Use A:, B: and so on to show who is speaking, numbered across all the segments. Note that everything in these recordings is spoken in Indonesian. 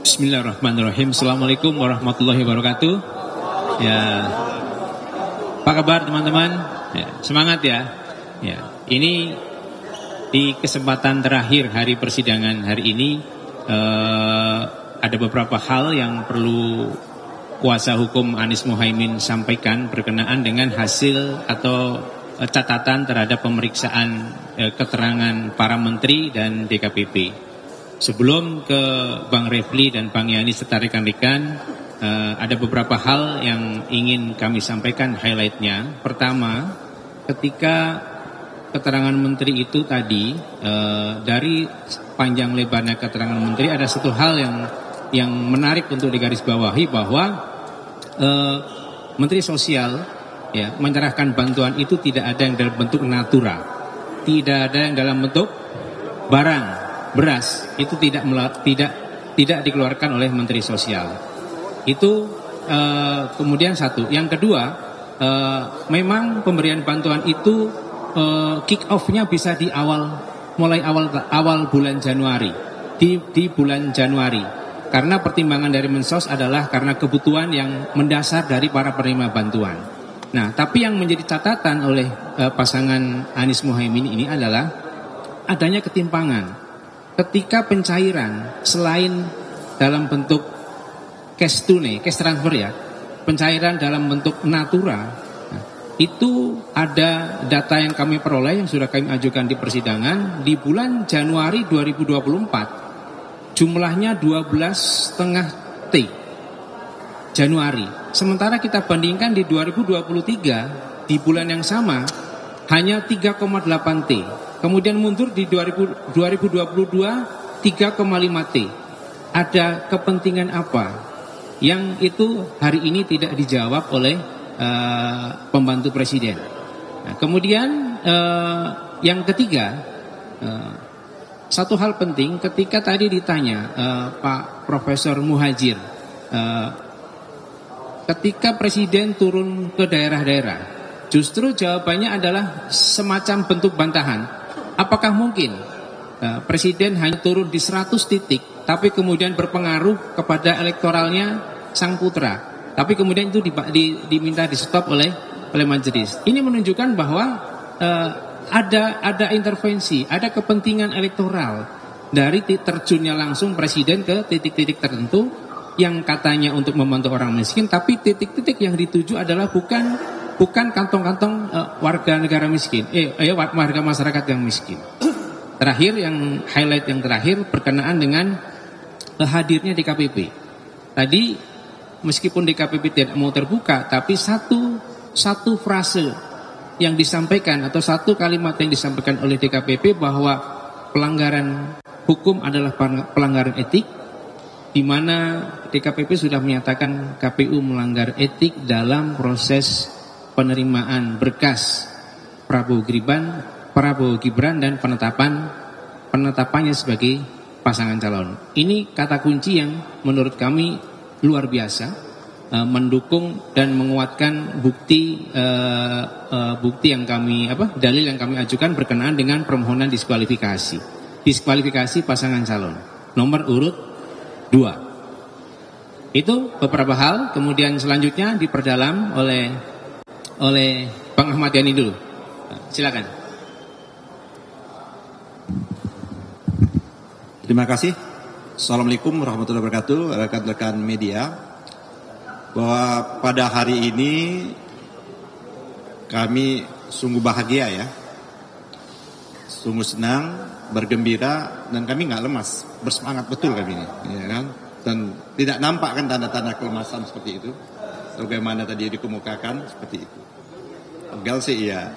A: Bismillahirrahmanirrahim. Assalamualaikum warahmatullahi wabarakatuh. Ya, apa kabar teman-teman? Ya, semangat ya. Ya, ini di kesempatan terakhir hari persidangan hari ini ada beberapa hal yang perlu kuasa hukum Anies Mohaimin sampaikan berkenaan dengan hasil atau catatan terhadap pemeriksaan keterangan para menteri dan DKPP. Sebelum ke Bang Refli dan Bang Yani serta rekan-rekan, ada beberapa hal yang ingin kami sampaikan highlightnya. Pertama, ketika keterangan menteri itu tadi, dari panjang lebarnya keterangan menteri, ada satu hal yang menarik untuk digarisbawahi bahwa Menteri Sosial ya menyerahkan bantuan itu tidak ada yang dalam bentuk natura, tidak ada yang dalam bentuk barang. Beras itu tidak dikeluarkan oleh Menteri Sosial. Itu kemudian satu. Yang kedua, memang pemberian bantuan itu kick off-nya bisa di mulai awal bulan Januari, di bulan Januari. Karena pertimbangan dari Mensos adalah karena kebutuhan yang mendasar dari para penerima bantuan. Nah, tapi yang menjadi catatan oleh pasangan Anies Mohaimin ini adalah adanya ketimpangan. Ketika pencairan selain dalam bentuk cash tunai, cash transfer ya, pencairan dalam bentuk natura, itu ada data yang kami peroleh yang sudah kami ajukan di persidangan di bulan Januari 2024 jumlahnya 12,5 T Januari. Sementara kita bandingkan di 2023 di bulan yang sama hanya 3,8 T. Kemudian mundur di 2022 3,5 T. Ada kepentingan apa yang itu hari ini tidak dijawab oleh pembantu presiden. Nah, kemudian yang ketiga, satu hal penting ketika tadi ditanya Pak Profesor Muhajir, ketika presiden turun ke daerah-daerah, justru jawabannya adalah semacam bentuk bantahan. Apakah mungkin presiden hanya turun di 100 titik, tapi kemudian berpengaruh kepada elektoralnya sang putra, tapi kemudian itu diminta di stop oleh majelis. Ini menunjukkan bahwa ada intervensi, ada kepentingan elektoral dari terjunnya langsung presiden ke titik-titik tertentu yang katanya untuk membantu orang miskin, tapi titik-titik yang dituju adalah bukan kantong-kantong warga negara miskin, warga masyarakat yang miskin. Terakhir, yang highlight yang terakhir berkenaan dengan hadirnya DKPP. Tadi meskipun DKPP tidak mau terbuka, tapi satu frase yang disampaikan atau satu kalimat yang disampaikan oleh DKPP bahwa pelanggaran hukum adalah pelanggaran etik, di mana DKPP sudah menyatakan KPU melanggar etik dalam proses penerimaan berkas Prabowo Gibran dan penetapannya sebagai pasangan calon. Ini kata kunci yang menurut kami luar biasa, mendukung dan menguatkan bukti yang dalil yang kami ajukan berkenaan dengan permohonan diskualifikasi pasangan calon nomor urut 2. Itu beberapa hal. Kemudian selanjutnya diperdalam oleh Bang Ahmad Yani dulu. Silakan.
B: Terima kasih. Assalamualaikum warahmatullahi wabarakatuh, rekan-rekan media. Bahwa pada hari ini kami sungguh bahagia ya, sungguh senang, bergembira, dan kami nggak lemas, bersemangat betul kami ini, ya kan? Dan tidak nampak kan tanda-tanda kelemasan seperti itu. Bagaimana tadi dikemukakan seperti itu. Enggak sih iya.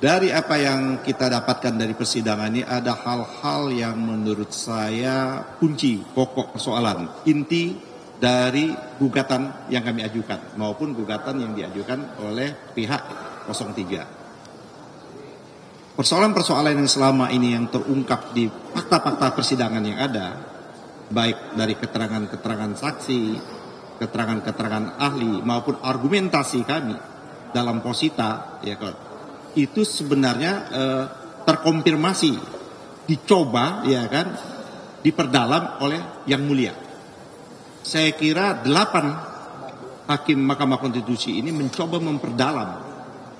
B: Dari apa yang kita dapatkan dari persidangan ini ada hal-hal yang menurut saya kunci, pokok persoalan, inti dari gugatan yang kami ajukan maupun gugatan yang diajukan oleh pihak 03. Persoalan-persoalan yang selama ini yang terungkap di fakta-fakta persidangan yang ada, baik dari keterangan-keterangan saksi, keterangan-keterangan ahli maupun argumentasi kami dalam posita, ya kan, itu sebenarnya terkonfirmasi, dicoba, ya kan, diperdalam oleh Yang Mulia. Saya kira 8 hakim Mahkamah Konstitusi ini mencoba memperdalam,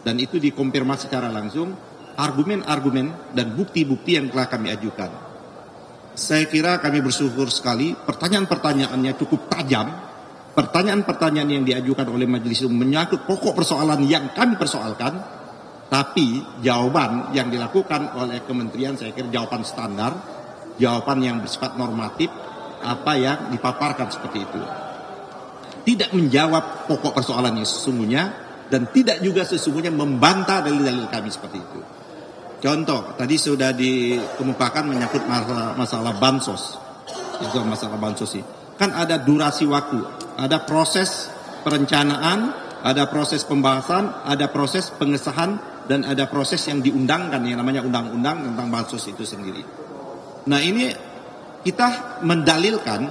B: dan itu dikonfirmasi secara langsung argumen-argumen dan bukti-bukti yang telah kami ajukan. Saya kira kami bersyukur sekali, pertanyaan-pertanyaannya cukup tajam. Pertanyaan-pertanyaan yang diajukan oleh majelis itu menyangkut pokok persoalan yang kami persoalkan, tapi jawaban yang dilakukan oleh kementerian saya kira jawaban standar, jawaban yang bersifat normatif, apa yang dipaparkan seperti itu. Tidak menjawab pokok persoalan yang sesungguhnya, dan tidak juga sesungguhnya membantah dalil-dalil kami seperti itu. Contoh, tadi sudah dikemukakan menyangkut masalah bansos. Itu masalah bansos ini. Kan ada durasi waktu, ada proses perencanaan, ada proses pembahasan, ada proses pengesahan, dan ada proses yang diundangkan yang namanya undang-undang tentang bansos itu sendiri. Nah, ini kita mendalilkan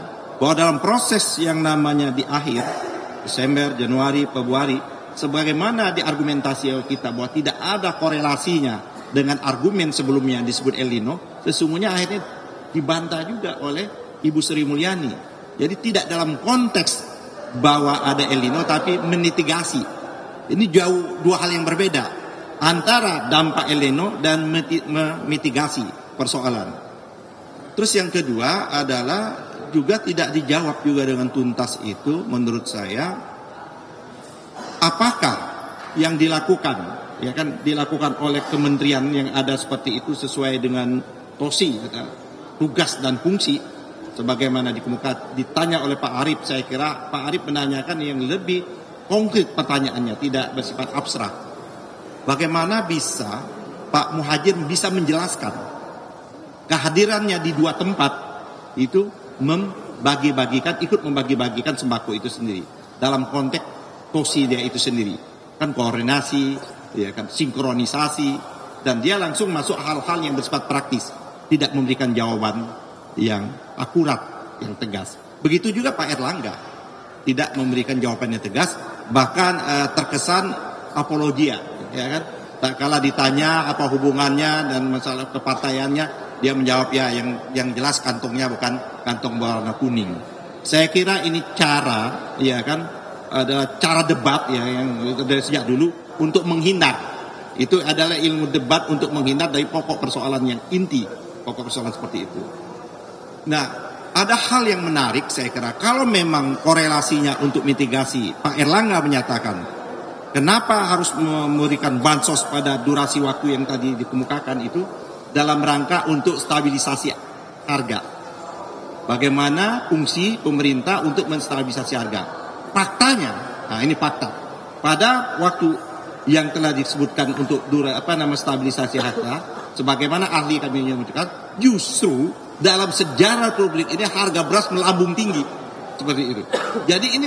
B: bahwa dalam proses yang namanya di akhir Desember, Januari, Februari, sebagaimana diargumentasi kita bahwa tidak ada korelasinya dengan argumen sebelumnya yang disebut El Nino, sesungguhnya akhirnya dibantah juga oleh Ibu Sri Mulyani. Jadi tidak dalam konteks bahwa ada El Nino, tapi memitigasi. Ini jauh dua hal yang berbeda antara dampak El Nino dan memitigasi persoalan. Terus yang kedua adalah juga tidak dijawab juga dengan tuntas itu menurut saya, apakah yang dilakukan, ya kan, dilakukan oleh kementerian yang ada seperti itu sesuai dengan TOSI, tugas dan fungsi, sebagaimana dikemukakan ditanya oleh Pak Arief. Saya kira Pak Arief menanyakan yang lebih konkret pertanyaannya, tidak bersifat abstrak. Bagaimana bisa Pak Muhajir bisa menjelaskan kehadirannya di 2 tempat itu ikut membagi-bagikan sembako itu sendiri dalam konteks TOSI dia itu sendiri, kan koordinasi, ya kan, sinkronisasi, dan dia langsung masuk hal-hal yang bersifat praktis, tidak memberikan jawaban yang akurat, yang tegas. Begitu juga Pak Erlangga, tidak memberikan jawaban yang tegas, bahkan terkesan apologia, ya kan. Tak kala ditanya apa hubungannya dan masalah kepartaiannya, dia menjawab ya yang jelas kantongnya bukan kantong berwarna kuning. Saya kira ini cara, ya kan, ada cara debat ya yang dari sejak dulu untuk menghindar. Itu adalah ilmu debat untuk menghindar dari pokok persoalan yang inti, pokok persoalan seperti itu. Nah, ada hal yang menarik saya kira, kalau memang korelasinya untuk mitigasi, Pak Erlangga menyatakan kenapa harus memberikan bansos pada durasi waktu yang tadi dikemukakan itu dalam rangka untuk stabilisasi harga. Bagaimana fungsi pemerintah untuk menstabilisasi harga? Faktanya, nah ini fakta. Pada waktu yang telah disebutkan untuk stabilisasi harga, sebagaimana ahli kami menyebutkan, justru dalam sejarah publik ini harga beras melambung tinggi seperti itu. Jadi ini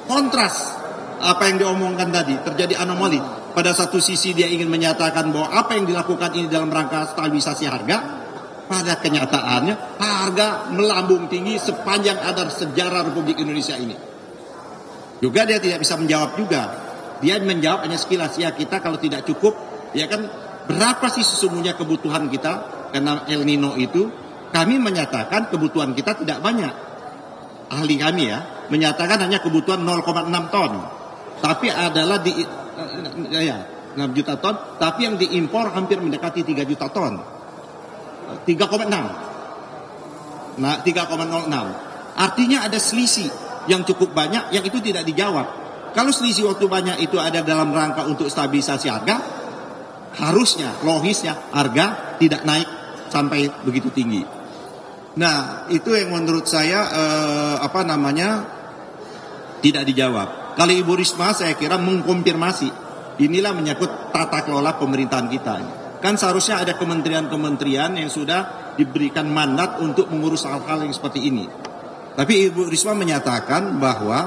B: kontras apa yang diomongkan tadi, terjadi anomali. Pada satu sisi dia ingin menyatakan bahwa apa yang dilakukan ini dalam rangka stabilisasi harga, pada kenyataannya harga melambung tinggi sepanjang ada sejarah Republik Indonesia ini. Juga dia tidak bisa menjawab juga. Dia menjawab hanya sekilas, ya kita kalau tidak cukup, ya kan berapa sih sesungguhnya kebutuhan kita karena El Nino itu. Kami menyatakan kebutuhan kita tidak banyak. Ahli kami ya menyatakan hanya kebutuhan 0,6 ton. Tapi adalah 6 juta ton, tapi yang diimpor hampir mendekati 3 juta ton. 3,6. Nah, 3,06. Artinya ada selisih yang cukup banyak yang itu tidak dijawab. Kalau selisih waktu banyak itu ada dalam rangka untuk stabilisasi harga, harusnya, logisnya harga tidak naik sampai begitu tinggi. Nah, itu yang menurut saya tidak dijawab. Kalau Ibu Risma saya kira mengkonfirmasi. Inilah menyangkut tata kelola pemerintahan kita. Kan seharusnya ada kementerian-kementerian yang sudah diberikan mandat untuk mengurus hal-hal yang seperti ini. Tapi Ibu Risma menyatakan bahwa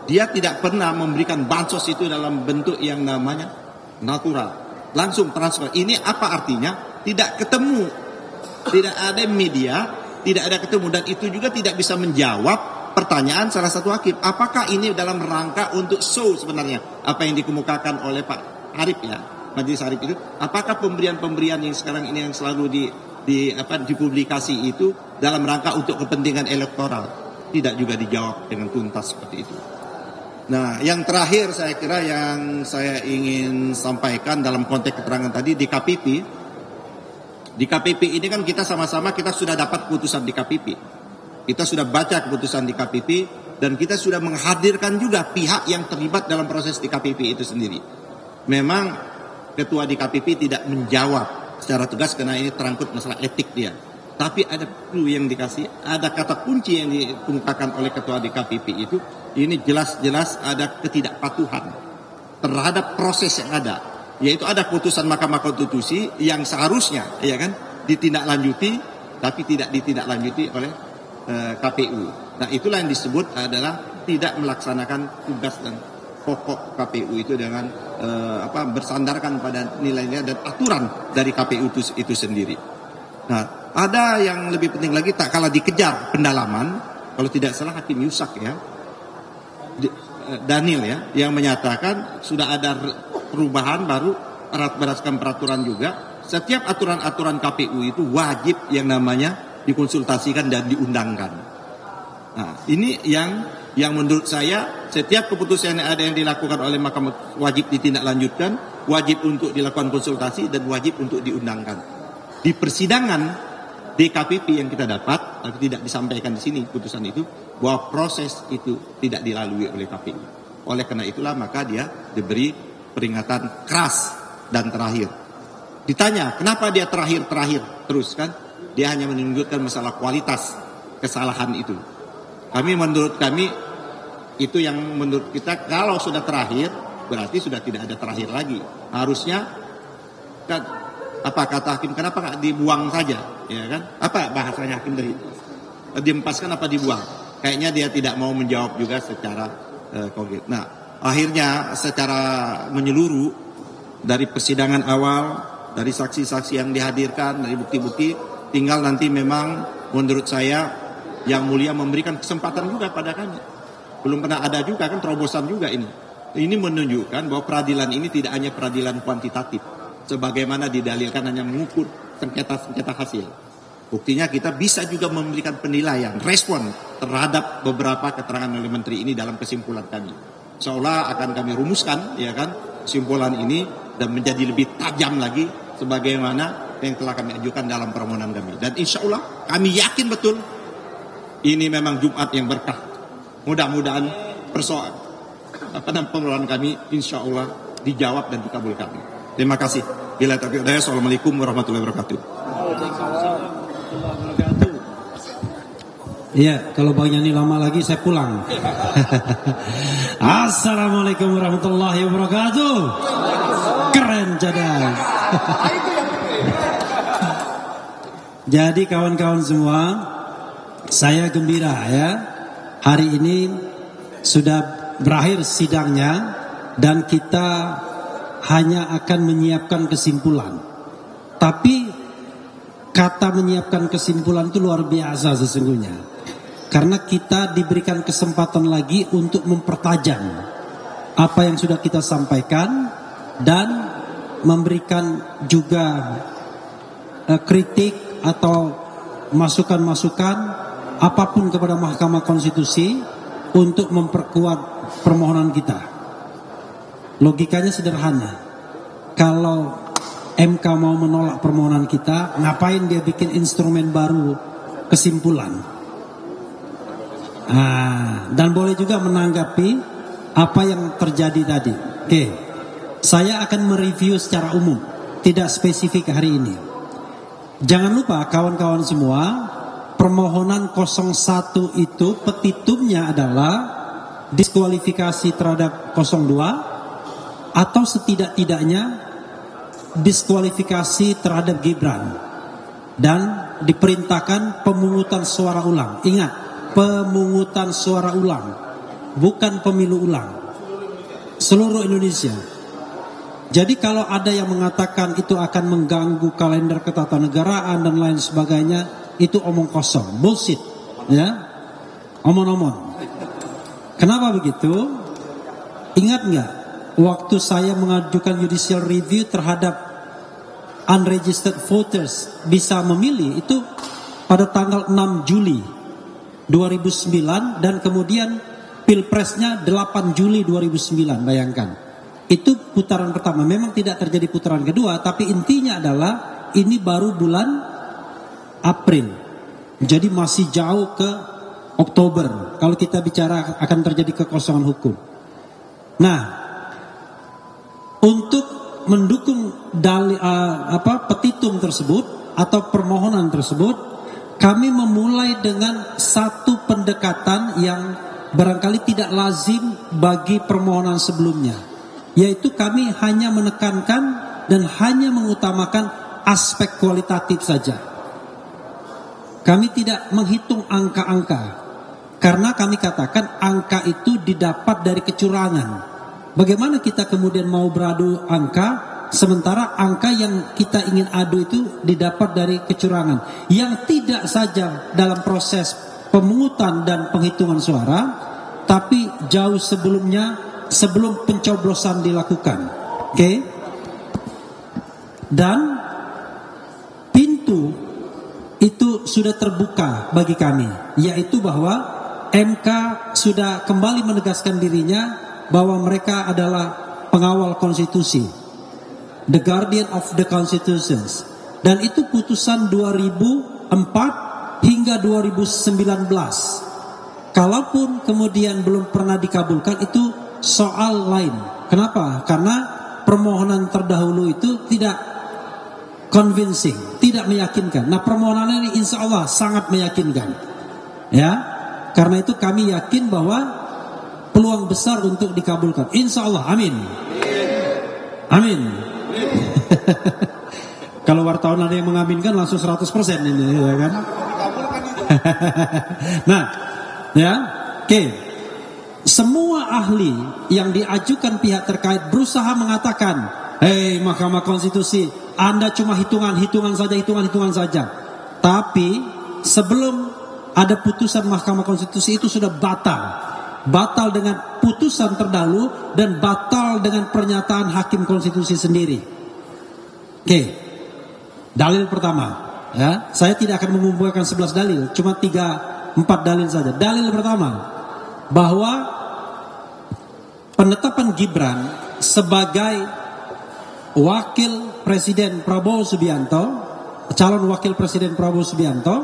B: dia tidak pernah memberikan bansos itu dalam bentuk yang namanya natural. Langsung transfer. Ini apa artinya? Tidak ketemu. Tidak ada media, tidak ada ketemu. Dan itu juga tidak bisa menjawab pertanyaan salah satu hakim. Apakah ini dalam rangka untuk show sebenarnya? Apa yang dikemukakan oleh Pak Arief ya, Majelis Arief itu. Apakah pemberian-pemberian yang sekarang ini yang selalu dipublikasi itu dalam rangka untuk kepentingan elektoral, tidak juga dijawab dengan tuntas seperti itu. Nah, yang terakhir saya kira yang saya ingin sampaikan dalam konteks keterangan tadi di KPP. Di KPP ini kan kita sama-sama kita sudah dapat putusan di KPP. Kita sudah baca keputusan di KPP dan kita sudah menghadirkan juga pihak yang terlibat dalam proses di KPP itu sendiri. Memang ketua di KPP tidak menjawab secara tegas karena ini terangkut masalah etik dia. Tapi ada clue yang dikasih, ada kata kunci yang dikemukakan oleh ketua di KPP itu, ini jelas-jelas ada ketidakpatuhan terhadap proses yang ada. Yaitu ada putusan Mahkamah Konstitusi yang seharusnya ya kan ditindaklanjuti tapi tidak ditindaklanjuti oleh KPU. Nah, itulah yang disebut adalah tidak melaksanakan tugas dan pokok KPU itu dengan bersandarkan pada nilai-nilai dan aturan dari KPU itu sendiri. Nah, ada yang lebih penting lagi, tak kalah dikejar pendalaman, kalau tidak salah Hakim Yusak ya, Daniel ya, yang menyatakan sudah ada perubahan baru berdasarkan peraturan juga. Setiap aturan-aturan KPU itu wajib yang namanya dikonsultasikan dan diundangkan. Nah, ini yang menurut saya setiap keputusan yang ada yang dilakukan oleh Mahkamah wajib ditindaklanjutkan, wajib untuk dilakukan konsultasi dan wajib untuk diundangkan. Di persidangan DKPP yang kita dapat, tapi tidak disampaikan di sini putusan itu, bahwa proses itu tidak dilalui oleh KPU. Oleh karena itulah maka dia diberi peringatan keras dan terakhir. Ditanya kenapa dia terakhir terus kan? Dia hanya menunjukkan masalah kualitas kesalahan itu. Menurut kami itu yang menurut kita kalau sudah terakhir berarti sudah tidak ada terakhir lagi. Harusnya kan, apa kata hakim, kenapa nggak dibuang saja, ya kan? Apa bahasanya hakim dari diempaskan apa dibuang? Kayaknya dia tidak mau menjawab juga secara konkret. Nah, akhirnya secara menyeluruh dari persidangan awal, dari saksi-saksi yang dihadirkan, dari bukti-bukti, tinggal nanti memang menurut saya yang mulia memberikan kesempatan juga pada kami. Belum pernah ada juga kan terobosan juga ini. Ini menunjukkan bahwa peradilan ini tidak hanya peradilan kuantitatif, sebagaimana didalilkan hanya mengukur sengketa-sengketa hasil. Buktinya kita bisa juga memberikan penilaian, respon terhadap beberapa keterangan oleh menteri ini dalam kesimpulan kami. Seolah akan kami rumuskan, ya kan, kesimpulan ini dan menjadi lebih tajam lagi sebagaimana yang telah kami ajukan dalam permohonan kami. Dan insya Allah kami yakin betul ini memang Jumat yang berkah. Mudah-mudahan persoalan permohonan kami insya Allah dijawab dan dikabulkan. Terima kasih. Bila taufiq hidayah. Assalamualaikum warahmatullahi wabarakatuh.
C: Iya, kalau Bang Yani lama lagi saya pulang. Assalamualaikum warahmatullahi wabarakatuh. Keren cadang. Jadi kawan-kawan semua, saya gembira ya. Hari ini sudah berakhir sidangnya dan kita hanya akan menyiapkan kesimpulan. Tapi kata menyiapkan kesimpulan itu luar biasa sesungguhnya. Karena kita diberikan kesempatan lagi untuk mempertajam apa yang sudah kita sampaikan dan memberikan juga kritik atau masukan-masukan apapun kepada Mahkamah Konstitusi untuk memperkuat permohonan kita. Logikanya sederhana. Kalau MK mau menolak permohonan kita, ngapain dia bikin instrumen baru kesimpulan? Dan boleh juga menanggapi apa yang terjadi tadi. Oke, saya akan mereview secara umum, tidak spesifik hari ini. Jangan lupa kawan-kawan semua, permohonan 01 itu petitumnya adalah diskualifikasi terhadap 02 atau setidak-tidaknya diskualifikasi terhadap Gibran dan diperintahkan pemungutan suara ulang. Ingat, pemungutan suara ulang, bukan pemilu ulang. Seluruh Indonesia. Jadi kalau ada yang mengatakan itu akan mengganggu kalender ketatanegaraan dan lain sebagainya, itu omong kosong, bullshit, ya, omong-omong. Kenapa begitu? Ingat nggak? Waktu saya mengajukan judicial review terhadap unregistered voters bisa memilih itu pada tanggal 6 Juli 2009 dan kemudian pilpresnya 8 Juli 2009, bayangkan. Itu putaran pertama. Memang tidak terjadi putaran kedua, tapi intinya adalah ini baru bulan April. Jadi masih jauh ke Oktober kalau kita bicara akan terjadi kekosongan hukum. Nah, untuk mendukung petitum tersebut atau permohonan tersebut, kami memulai dengan satu pendekatan yang barangkali tidak lazim bagi permohonan sebelumnya, yaitu kami hanya menekankan dan hanya mengutamakan aspek kualitatif saja. Kami tidak menghitung angka-angka, karena kami katakan angka itu didapat dari kecurangan. Bagaimana kita kemudian mau beradu angka, sementara angka yang kita ingin adu itu didapat dari kecurangan, yang tidak saja dalam proses pemungutan dan penghitungan suara, tapi jauh sebelumnya, sebelum pencoblosan dilakukan. Oke? Dan pintu itu sudah terbuka bagi kami, yaitu bahwa MK sudah kembali menegaskan dirinya bahwa mereka adalah pengawal konstitusi, the guardian of the constitutions, dan itu putusan 2004 hingga 2019. Kalaupun kemudian belum pernah dikabulkan, itu soal lain. Kenapa? Karena permohonan terdahulu itu tidak convincing, tidak meyakinkan. Nah, permohonan ini insya Allah sangat meyakinkan. Ya, karena itu kami yakin bahwa peluang besar untuk dikabulkan. Insya Allah, amin. Amin. Kalau wartawan ada yang mengaminkan langsung 100% ini, ya kan? Nah, ya, oke. Semua ahli yang diajukan pihak terkait berusaha mengatakan, hei Mahkamah Konstitusi, Anda cuma hitungan saja. Tapi sebelum ada putusan Mahkamah Konstitusi itu sudah batal dengan putusan terdahulu dan batal dengan pernyataan Hakim Konstitusi sendiri. Oke. Dalil pertama, ya, saya tidak akan mengumpulkan 11 dalil, cuma 3-4 dalil saja. Dalil pertama, bahwa penetapan Gibran sebagai wakil Presiden Prabowo Subianto, calon wakil Presiden Prabowo Subianto,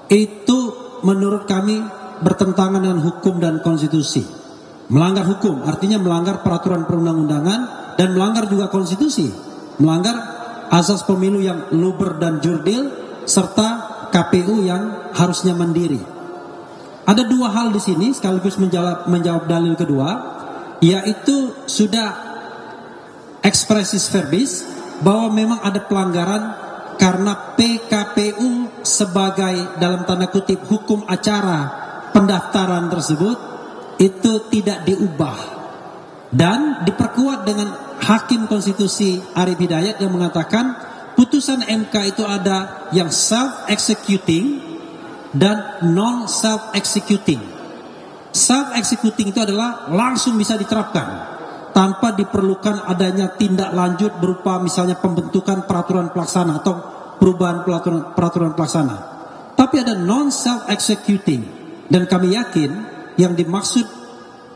C: itu menurut kami bertentangan dengan hukum dan konstitusi. Melanggar hukum artinya melanggar peraturan perundang-undangan dan melanggar juga konstitusi, melanggar asas pemilu yang luber dan jurdil serta KPU yang harusnya mandiri. Ada dua hal di sini sekaligus menjawab dalil kedua, yaitu sudah expressis verbis bahwa memang ada pelanggaran karena PKPU sebagai dalam tanda kutip hukum acara pendaftaran tersebut itu tidak diubah dan diperkuat dengan Hakim Konstitusi Arief Hidayat yang mengatakan putusan MK itu ada yang self-executing dan non-self-executing. Self-executing itu adalah langsung bisa diterapkan tanpa diperlukan adanya tindak lanjut berupa misalnya pembentukan peraturan pelaksana atau perubahan peraturan pelaksana. Tapi ada non-self-executing. Dan kami yakin yang dimaksud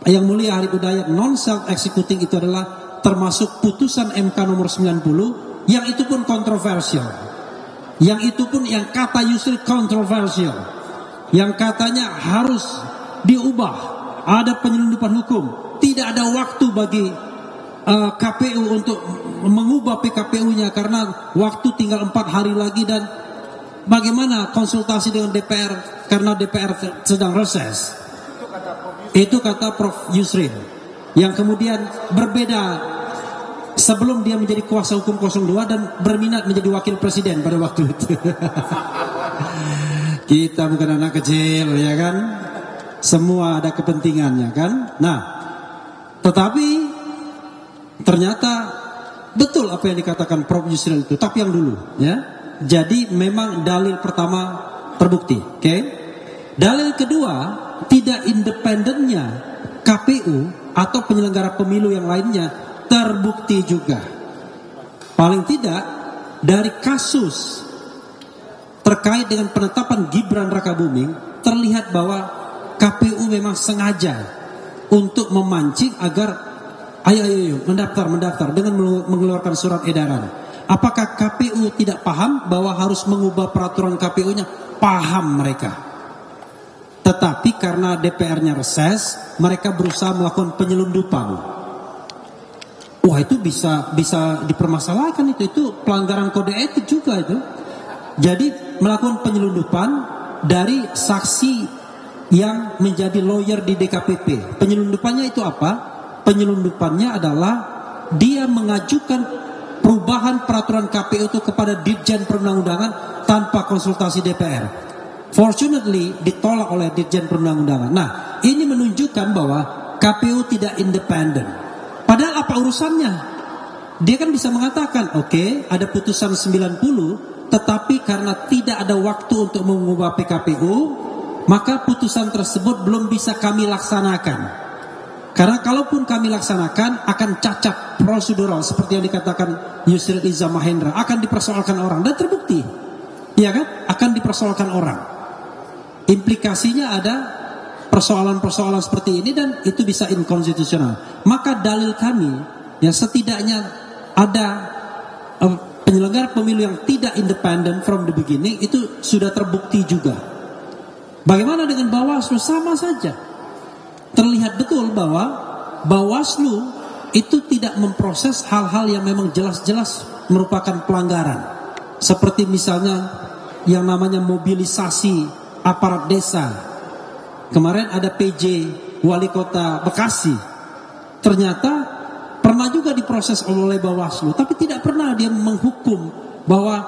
C: Yang Mulia Arief Hidayat non self-executing itu adalah termasuk putusan MK nomor 90 yang itu pun kontroversial. Yang itu pun yang kata Yusril kontroversial. Yang katanya harus diubah, ada penyelundupan hukum. Tidak ada waktu bagi KPU untuk mengubah PKPU-nya karena waktu tinggal 4 hari lagi dan bagaimana konsultasi dengan DPR karena DPR sedang reses. Itu kata Prof. Yusril yang kemudian berbeda sebelum dia menjadi kuasa hukum 02 dan berminat menjadi wakil presiden pada waktu itu. Kita bukan anak kecil ya kan, semua ada kepentingannya kan. Nah, tetapi ternyata betul apa yang dikatakan Prof. Yusril itu, tapi yang dulu ya. Jadi memang dalil pertama terbukti, oke? Dalil kedua, tidak independennya KPU atau penyelenggara pemilu yang lainnya terbukti juga. Paling tidak dari kasus terkait dengan penetapan Gibran Rakabuming, terlihat bahwa KPU memang sengaja untuk memancing agar ayo mendaftar dengan mengeluarkan surat edaran. Apakah KPU tidak paham bahwa harus mengubah peraturan KPU-nya? Paham mereka. Tetapi karena DPR-nya reses, mereka berusaha melakukan penyelundupan. Wah, itu bisa dipermasalahkan itu pelanggaran kode etik juga itu. Jadi melakukan penyelundupan dari saksi yang menjadi lawyer di DKPP. Penyelundupannya itu apa? Penyelundupannya adalah dia mengajukan perubahan peraturan KPU itu kepada Ditjen Perundang-undangan tanpa konsultasi DPR. Fortunately ditolak oleh Ditjen Perundang-undangan. Nah, ini menunjukkan bahwa KPU tidak independen. Padahal apa urusannya? Dia kan bisa mengatakan, oke, ada putusan 90, tetapi karena tidak ada waktu untuk mengubah PKPU, maka putusan tersebut belum bisa kami laksanakan. Karena kalaupun kami laksanakan akan cacat prosedural seperti yang dikatakan Yusril Iza Mahendra, akan dipersoalkan orang dan terbukti. Ya kan? Akan dipersoalkan orang. Implikasinya ada persoalan-persoalan seperti ini dan itu bisa inkonstitusional. Maka dalil kami yang setidaknya ada penyelenggara pemilu yang tidak independen from the beginning itu sudah terbukti juga. Bagaimana dengan Bawaslu? Sama saja. Terlihat betul bahwa Bawaslu itu tidak memproses hal-hal yang memang jelas-jelas merupakan pelanggaran. Seperti misalnya yang namanya mobilisasi aparat desa. Kemarin ada PJ Wali Kota Bekasi. Ternyata pernah juga diproses oleh Bawaslu, tapi tidak pernah dia menghukum bahwa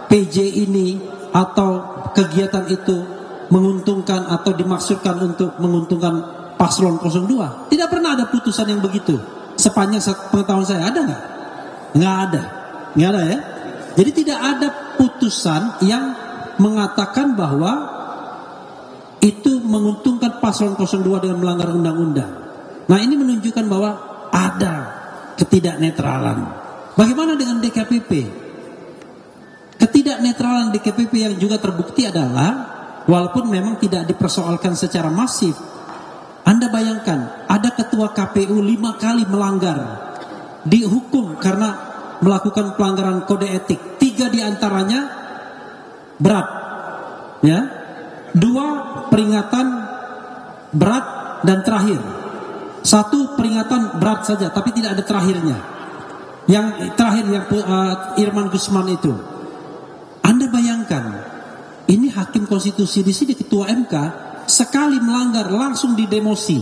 C: PJ ini atau kegiatan itu menguntungkan atau dimaksudkan untuk menguntungkan paslon 02. Tidak pernah ada putusan yang begitu. Sepanjang pengetahuan saya ada nggak? Nggak ada ya. Jadi tidak ada putusan yang mengatakan bahwa itu menguntungkan paslon 02 dengan melanggar undang-undang. Nah, ini menunjukkan bahwa ada ketidaknetralan. Bagaimana dengan DKPP? Ketidaknetralan DKPP yang juga terbukti adalah walaupun memang tidak dipersoalkan secara masif. Anda bayangkan ada ketua KPU 5 kali melanggar, dihukum karena melakukan pelanggaran kode etik. 3 diantaranya berat, ya. 2 peringatan berat dan terakhir. 1 peringatan berat saja, tapi tidak ada terakhirnya. Yang terakhir yang Irman Gusman itu. Anda bayangkan, ini hakim konstitusi di sini ketua MK sekali melanggar langsung didemosi.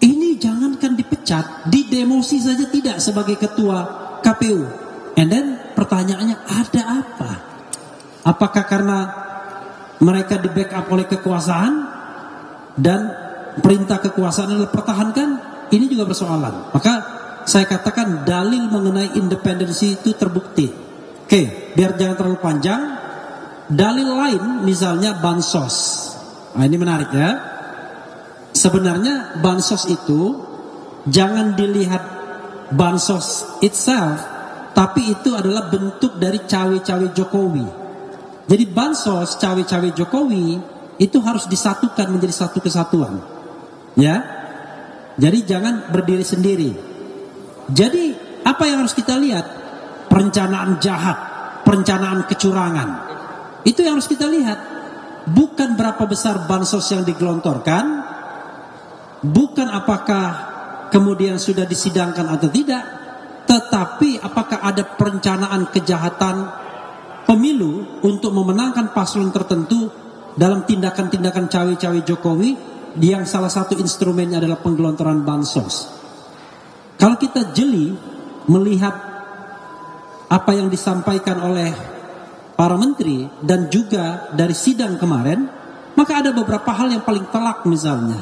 C: Ini jangankan dipecat, didemosi saja tidak sebagai ketua KPU. And then pertanyaannya ada apa? Apakah karena mereka di backup oleh kekuasaan dan perintah kekuasaan adalah pertahankan? Ini juga persoalan. Maka saya katakan dalil mengenai independensi itu terbukti. Oke, biar jangan terlalu panjang. Dalil lain misalnya bansos. Nah, ini menarik ya. Sebenarnya bansos itu jangan dilihat bansos itself, tapi itu adalah bentuk dari cawe-cawe Jokowi. Jadi bansos cawe-cawe Jokowi itu harus disatukan menjadi satu kesatuan. Ya. Jadi jangan berdiri sendiri. Jadi apa yang harus kita lihat? Perencanaan jahat, perencanaan kecurangan. Itu yang harus kita lihat. Bukan berapa besar bansos yang digelontorkan, bukan apakah kemudian sudah disidangkan atau tidak, tetapi apakah ada perencanaan kejahatan pemilu untuk memenangkan paslon tertentu dalam tindakan-tindakan cawe-cawe Jokowi yang salah satu instrumennya adalah penggelontoran bansos. Kalau kita jeli melihat apa yang disampaikan oleh para menteri dan juga dari sidang kemarin, maka ada beberapa hal yang paling telak misalnya.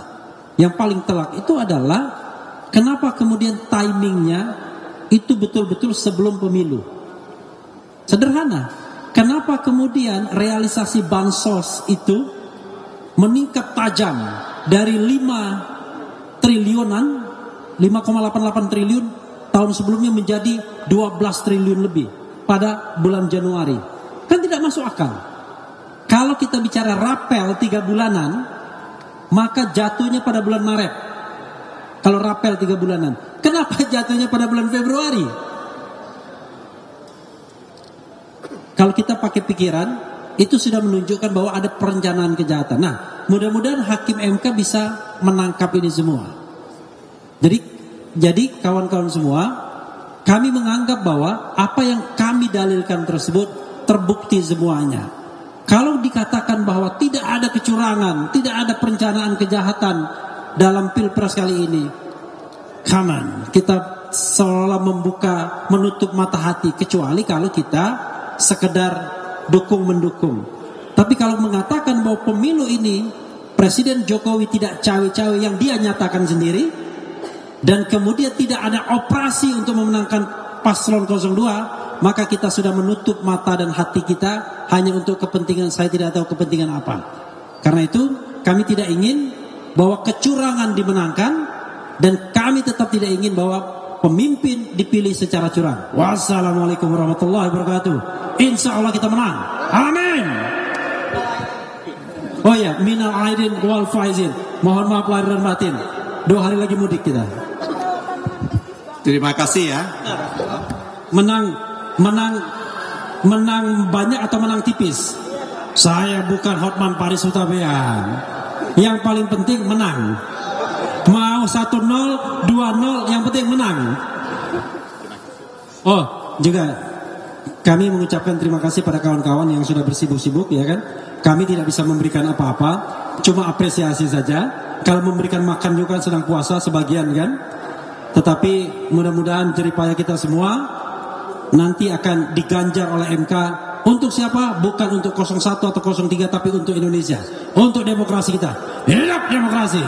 C: Yang paling telak itu adalah kenapa kemudian timingnya itu betul-betul sebelum pemilu. Sederhana, kenapa kemudian realisasi bansos itu meningkat tajam dari 5 triliunan, 5,88 triliun tahun sebelumnya menjadi 12 triliun lebih. pada bulan Januari. Kan tidak masuk akal. Kalau kita bicara rapel 3 bulanan, maka jatuhnya pada bulan Maret. Kalau rapel 3 bulanan, kenapa jatuhnya pada bulan Februari? Kalau kita pakai pikiran, itu sudah menunjukkan bahwa ada perencanaan kejahatan. Nah, mudah-mudahan hakim MK bisa menangkap ini semua. Jadi kawan-kawan semua, kami menganggap bahwa apa yang kami dalilkan tersebut terbukti semuanya. Kalau dikatakan bahwa tidak ada kecurangan, tidak ada perencanaan kejahatan dalam Pilpres kali ini, come on, kita seolah menutup mata hati, kecuali kalau kita sekedar dukung-mendukung. Tapi kalau mengatakan bahwa pemilu ini Presiden Jokowi tidak cawe-cawe yang dia nyatakan sendiri, dan kemudian tidak ada operasi untuk memenangkan paslon 02, maka kita sudah menutup mata dan hati kita hanya untuk kepentingan saya tidak tahu kepentingan apa. Karena itu kami tidak ingin bahwa kecurangan dimenangkan, dan kami tetap tidak ingin bahwa pemimpin dipilih secara curang. Wassalamualaikum warahmatullahi wabarakatuh. Insya Allah kita menang. Amin. Oh ya, minal aidin wal faizin. Mohon maaf lahir dan batin. 2 hari lagi mudik kita.
B: Terima kasih ya.
C: Menang banyak atau menang tipis? Saya bukan Hotman Paris Hutabean. Yang paling penting menang. Mau 1-0, 2-0, yang penting menang. Oh, juga kami mengucapkan terima kasih pada kawan-kawan yang sudah bersibuk-sibuk, ya kan. Kami tidak bisa memberikan apa-apa, cuma apresiasi saja. Kalau memberikan makan juga sedang puasa sebagian kan. Tetapi mudah-mudahan jeripaya kita semua nanti akan diganjar oleh MK. Untuk siapa? Bukan untuk 01 atau 03, tapi untuk Indonesia, untuk demokrasi kita. Hidup demokrasi.